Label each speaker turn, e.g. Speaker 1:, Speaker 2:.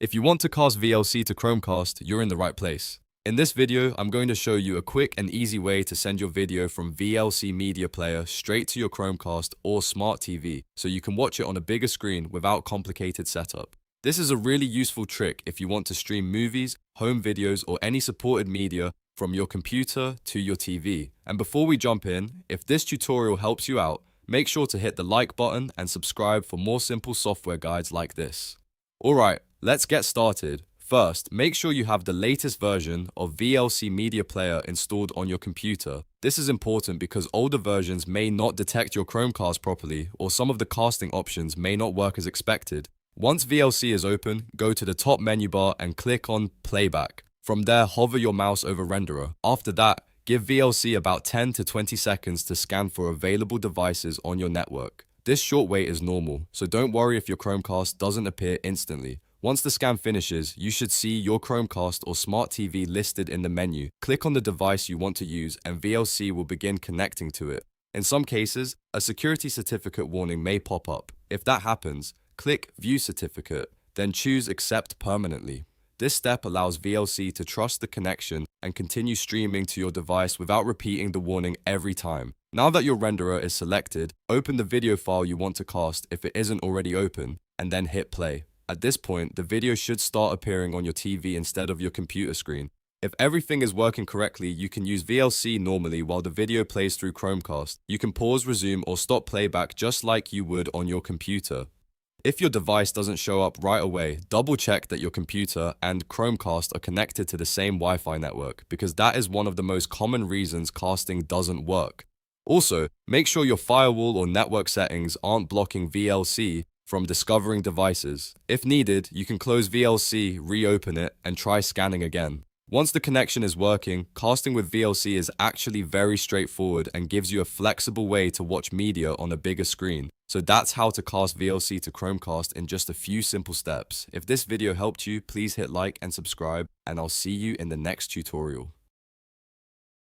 Speaker 1: If you want to cast VLC to Chromecast, you're in the right place. In this video, I'm going to show you a quick and easy way to send your video from VLC Media Player straight to your Chromecast or smart TV, so you can watch it on a bigger screen without complicated setup. This is a really useful trick if you want to stream movies, home videos, or any supported media from your computer to your TV. And before we jump in, if this tutorial helps you out, make sure to hit the like button and subscribe for more simple software guides like this. Alright, let's get started. First, make sure you have the latest version of VLC Media Player installed on your computer. This is important because older versions may not detect your Chromecast properly, or some of the casting options may not work as expected. Once VLC is open, go to the top menu bar and click on Playback. From there, hover your mouse over Renderer. After that, give VLC about 10 to 20 seconds to scan for available devices on your network. This short wait is normal, so don't worry if your Chromecast doesn't appear instantly. Once the scan finishes, you should see your Chromecast or smart TV listed in the menu. Click on the device you want to use and VLC will begin connecting to it. In some cases, a security certificate warning may pop up. If that happens, click View Certificate, then choose Accept Permanently. This step allows VLC to trust the connection and continue streaming to your device without repeating the warning every time. Now that your renderer is selected, open the video file you want to cast if it isn't already open, and then hit play. At this point, the video should start appearing on your TV instead of your computer screen. If everything is working correctly, you can use VLC normally while the video plays through Chromecast. You can pause, resume, or stop playback just like you would on your computer. If your device doesn't show up right away, double check that your computer and Chromecast are connected to the same Wi-Fi network, because that is one of the most common reasons casting doesn't work. Also, make sure your firewall or network settings aren't blocking VLC from discovering devices. If needed, you can close VLC, reopen it, and try scanning again. Once the connection is working, casting with VLC is actually very straightforward and gives you a flexible way to watch media on a bigger screen. So that's how to cast VLC to Chromecast in just a few simple steps. If this video helped you, please hit like and subscribe, and I'll see you in the next tutorial.